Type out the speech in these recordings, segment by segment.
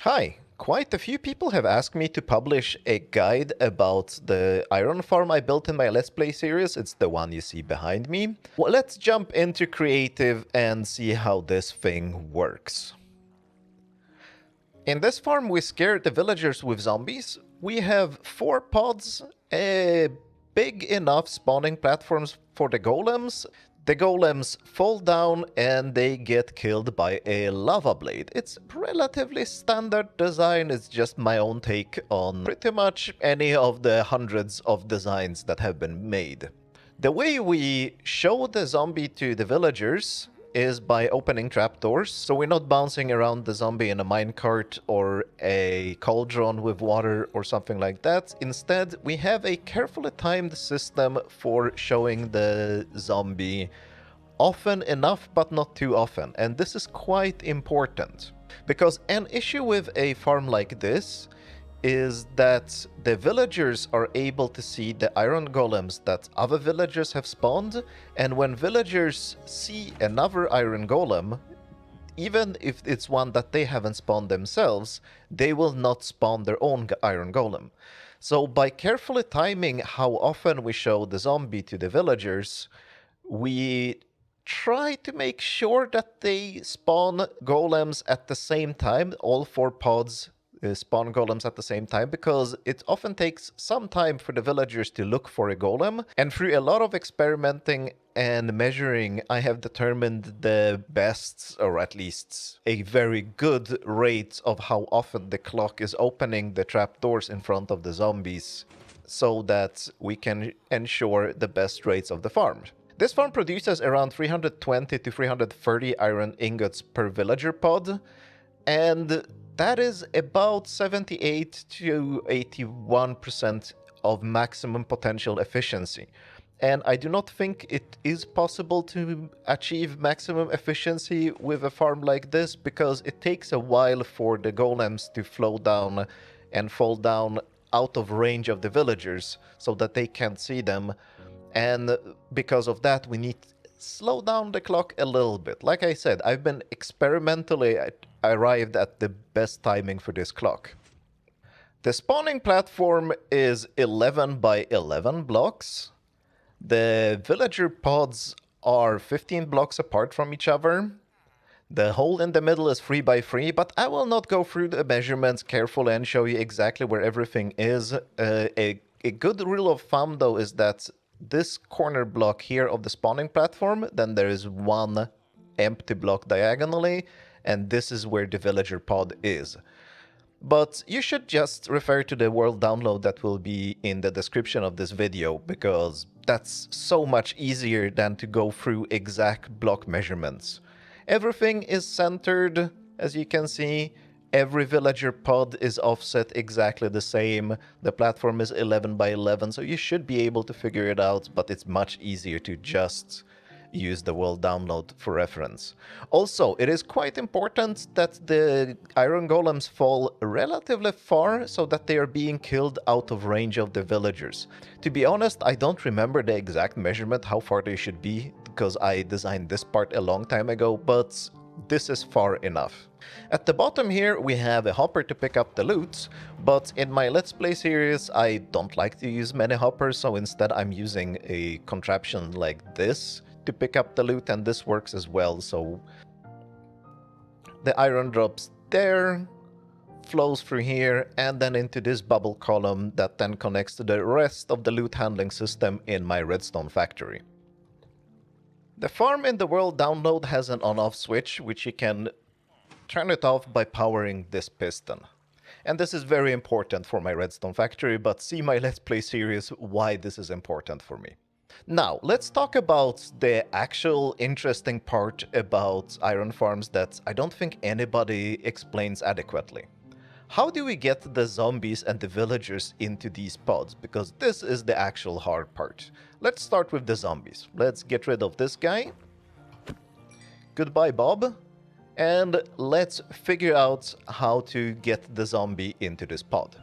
Hi, quite a few people have asked me to publish a guide about the iron farm I built in my Let's Play series. It's the one you see behind me. Well, let's jump into creative and see how this thing works. In this farm, we scared the villagers with zombies. We have 4 pods, big enough spawning platforms for the golems. The golems fall down and they get killed by a lava blade. It's relatively standard design, it's just my own take on pretty much any of the hundreds of designs that have been made. The way we show the zombie to the villagers is by opening trapdoors, so we're not bouncing around the zombie in a minecart or a cauldron with water or something like that. Instead, we have a carefully timed system for showing the zombie often enough but not too often, and this is quite important. Because an issue with a farm like this is that the villagers are able to see the iron golems that other villagers have spawned, and when villagers see another iron golem, even if it's one that they haven't spawned themselves, they will not spawn their own iron golem. So by carefully timing how often we show the zombie to the villagers, we try to make sure that they spawn golems at the same time, all 4 pods spawn golems at the same time, because it often takes some time for the villagers to look for a golem, and through a lot of experimenting and measuring, I have determined the best, or at least a very good rate of how often the clock is opening the trapdoors in front of the zombies, so that we can ensure the best rates of the farm. This farm produces around 320 to 330 iron ingots per villager pod, and that is about 78 to 81% of maximum potential efficiency. And I do not think it is possible to achieve maximum efficiency with a farm like this, because it takes a while for the golems to flow down and fall down out of range of the villagers so that they can't see them. And because of that, we need to slow down the clock a little bit. Like I said, I've been experimentally arrived at the best timing for this clock. The spawning platform is 11 by 11 blocks. The villager pods are 15 blocks apart from each other. The hole in the middle is 3 by 3, but I will not go through the measurements carefully and show you exactly where everything is. A good rule of thumb, though, is that this corner block here of the spawning platform, then there is one empty block diagonally, and this is where the villager pod is. But you should just refer to the world download that will be in the description of this video, because that's so much easier than to go through exact block measurements. Everything is centered, as you can see. Every villager pod is offset exactly the same. The platform is 11 by 11, so you should be able to figure it out, but it's much easier to just use the world download for reference. Also, it is quite important that the iron golems fall relatively far so that they are being killed out of range of the villagers. To be honest, I don't remember the exact measurement how far they should be, because I designed this part a long time ago, but this is far enough. At the bottom here we have a hopper to pick up the loot, but in my Let's Play series I don't like to use many hoppers, so instead I'm using a contraption like this to pick up the loot, and this works as well. So the iron drops there, flows through here, and then into this bubble column that then connects to the rest of the loot handling system in my redstone factory. The farm in the world download has an on-off switch, which you can turn it off by powering this piston. And this is very important for my redstone factory, but see my Let's Play series why this is important for me. Now, let's talk about the actual interesting part about iron farms that I don't think anybody explains adequately. How do we get the zombies and the villagers into these pods? Because this is the actual hard part. Let's start with the zombies. Let's get rid of this guy. Goodbye, Bob. And let's figure out how to get the zombie into this pod.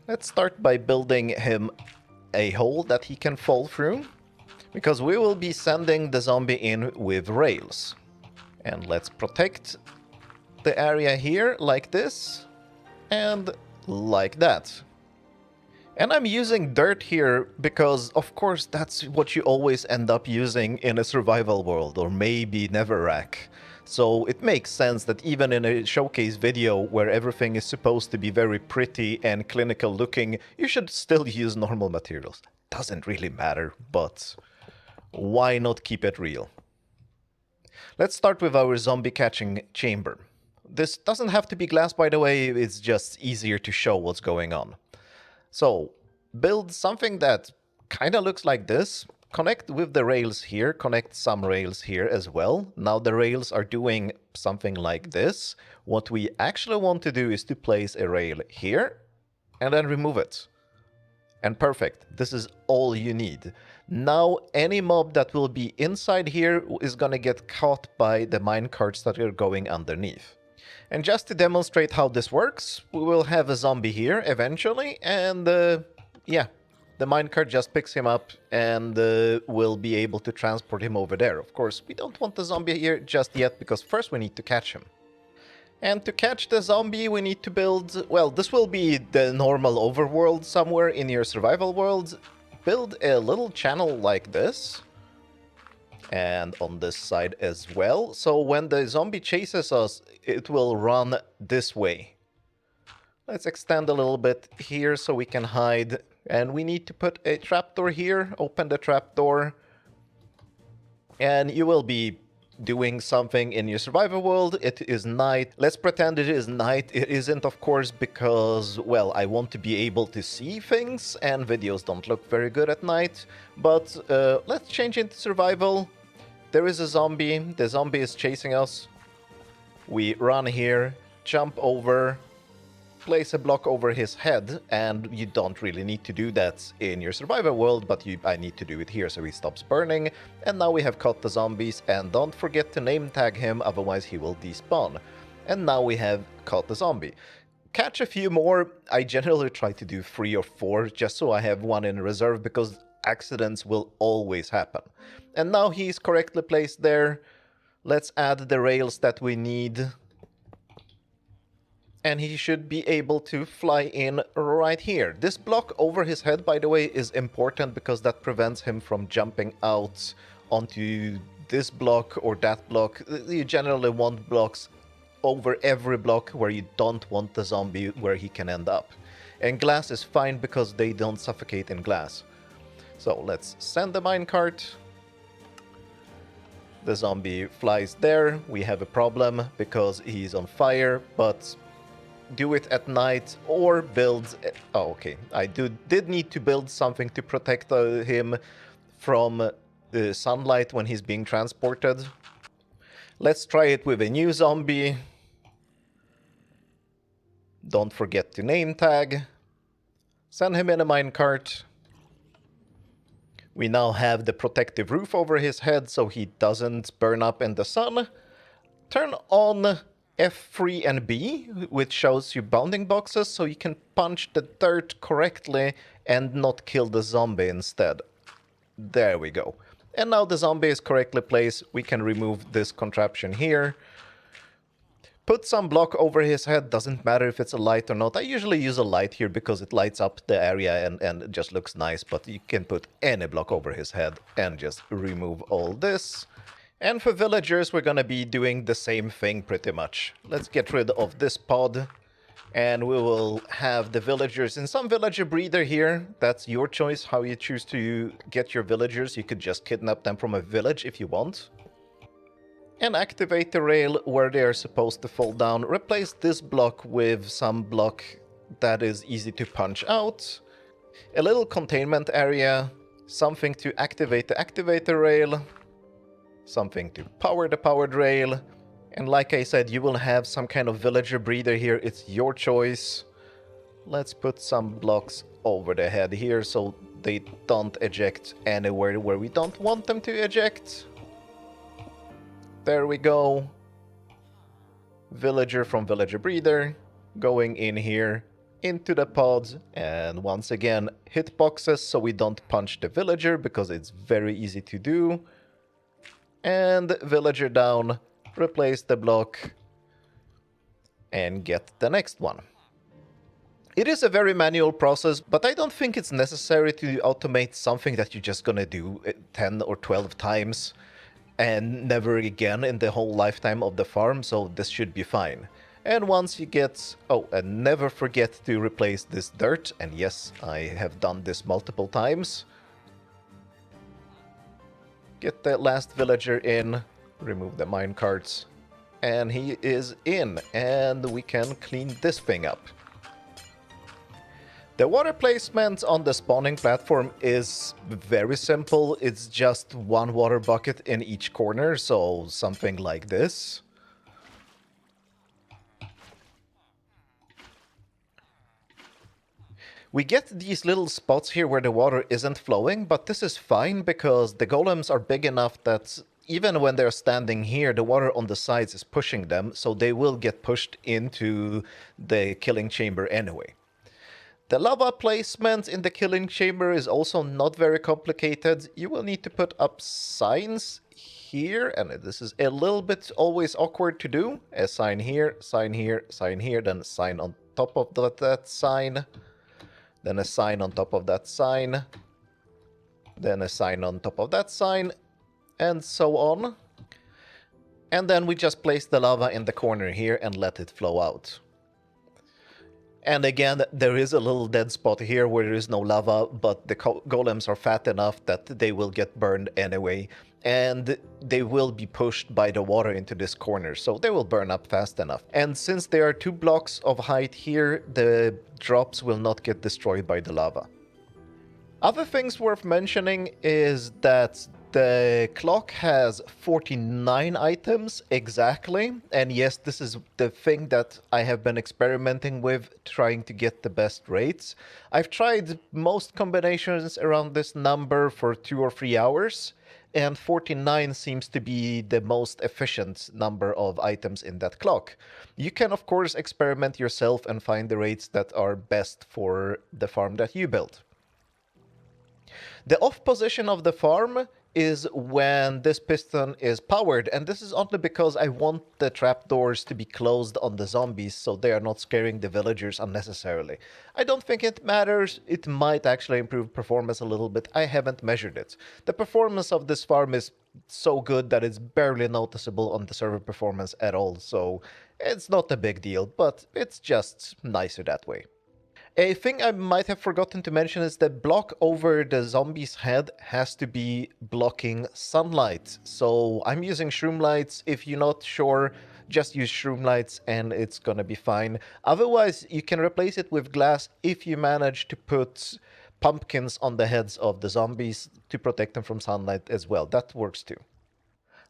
Let's start by building him a hole that he can fall through, because we will be sending the zombie in with rails. And let's protect the area here like this and like that. And I'm using dirt here because, of course, that's what you always end up using in a survival world, or maybe Netherrack. So it makes sense that even in a showcase video where everything is supposed to be very pretty and clinical looking, you should still use normal materials. Doesn't really matter, but why not keep it real? Let's start with our zombie catching chamber. This doesn't have to be glass, by the way, it's just easier to show what's going on. So, build something that kind of looks like this. Connect with the rails here, connect some rails here as well. Now the rails are doing something like this. What we actually want to do is to place a rail here and then remove it. And perfect, this is all you need. Now any mob that will be inside here is gonna get caught by the minecarts that are going underneath. And just to demonstrate how this works, we will have a zombie here eventually, and yeah, the minecart just picks him up and will be able to transport him over there. Of course, we don't want the zombie here just yet, because first we need to catch him. And to catch the zombie, we need to build, well, this will be the normal overworld somewhere in your survival world. Build a little channel like this. And on this side as well. So when the zombie chases us, it will run this way. Let's extend a little bit here so we can hide. And we need to put a trapdoor here. Open the trapdoor. And you will be doing something in your survival world. It is night. Let's pretend it is night. It isn't, of course, because, well, I want to be able to see things, and videos don't look very good at night. But let's change into survival. There is a zombie. The zombie is chasing us. We run here, jump over, place a block over his head, and you don't really need to do that in your survival world, but I need to do it here so he stops burning. And now we have caught the zombies, and don't forget to name tag him, otherwise he will despawn. And now we have caught the zombie. Catch a few more. I generally try to do 3 or 4 just so I have one in reserve, because accidents will always happen. And now he's correctly placed there. Let's add the rails that we need. And he should be able to fly in right here. This block over his head, by the way, is important because that prevents him from jumping out onto this block or that block. You generally want blocks over every block where you don't want the zombie where he can end up. And glass is fine because they don't suffocate in glass. So let's send the minecart. The zombie flies there. We have a problem because he's on fire, but do it at night or build... Oh, okay. I did need to build something to protect him from the sunlight when he's being transported. Let's try it with a new zombie. Don't forget to name tag. Send him in a minecart. We now have the protective roof over his head so he doesn't burn up in the sun. Turn on F3 and B, which shows you bounding boxes, so you can punch the dirt correctly and not kill the zombie instead. There we go. And now the zombie is correctly placed. We can remove this contraption here. Put some block over his head, doesn't matter if it's a light or not. I usually use a light here because it lights up the area and it just looks nice, but you can put any block over his head and just remove all this. And for villagers, we're gonna be doing the same thing pretty much. Let's get rid of this pod, and we will have the villagers in some villager breeder here. That's your choice how you choose to get your villagers. You could just kidnap them from a village if you want. And activate the rail where they are supposed to fall down. Replace this block with some block that is easy to punch out. A little containment area. Something to activate the activator rail. Something to power the powered rail. And like I said, you will have some kind of villager breeder here. It's your choice. Let's put some blocks over the head here so they don't eject anywhere where we don't want them to eject. There we go. Villager from villager breeder going in here into the pods, and once again hitboxes so we don't punch the villager because it's very easy to do. And villager down, replace the block and get the next one. It is a very manual process, but I don't think it's necessary to automate something that you're just gonna do 10 or 12 times and never again in the whole lifetime of the farm, so this should be fine. And once you get... Oh, and never forget to replace this dirt, and yes, I have done this multiple times. Get the last villager in, remove the minecarts, and he is in, and we can clean this thing up. The water placement on the spawning platform is very simple. It's just one water bucket in each corner, so something like this. We get these little spots here where the water isn't flowing, but this is fine because the golems are big enough that even when they're standing here, the water on the sides is pushing them, so they will get pushed into the killing chamber anyway. The lava placement in the killing chamber is also not very complicated. You will need to put up signs here, and this is a little bit always awkward to do. A sign here, sign here, sign here, then a sign on top of that sign, then a sign on top of that sign, then a sign on top of that sign, and so on. And then we just place the lava in the corner here and let it flow out. And again, there is a little dead spot here where there is no lava, but the golems are fat enough that they will get burned anyway, and they will be pushed by the water into this corner, so they will burn up fast enough. And since there are 2 blocks of height here, the drops will not get destroyed by the lava. Other things worth mentioning is that the clock has 49 items exactly, and yes, this is the thing that I have been experimenting with, trying to get the best rates. I've tried most combinations around this number for 2 or 3 hours, and 49 seems to be the most efficient number of items in that clock. You can of course experiment yourself and find the rates that are best for the farm that you build. The off position of the farm is when this piston is powered, and this is only because I want the trapdoors to be closed on the zombies so they are not scaring the villagers unnecessarily. I don't think it matters. It might actually improve performance a little bit. I haven't measured it. The performance of this farm is so good that it's barely noticeable on the server performance at all, so it's not a big deal, but it's just nicer that way. A thing I might have forgotten to mention is that block over the zombie's head has to be blocking sunlight. So I'm using shroom lights. If you're not sure, just use shroom lights and it's gonna be fine. Otherwise, you can replace it with glass if you manage to put pumpkins on the heads of the zombies to protect them from sunlight as well. That works too.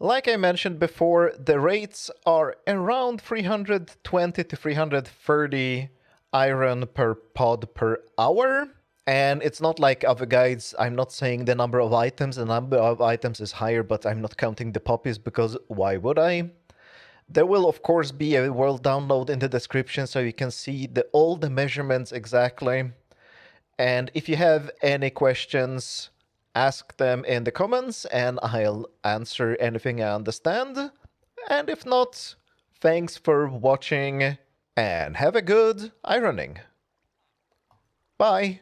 Like I mentioned before, the rates are around 320 to 330 iron per pod per hour, and it's not like other guides. I'm not saying the number of items. The number of items is higher, but I'm not counting the poppies because why would I? There will of course be a world download in the description so you can see all the measurements exactly. And if you have any questions, ask them in the comments and I'll answer anything I understand. And if not, thanks for watching and have a good ironing. Bye!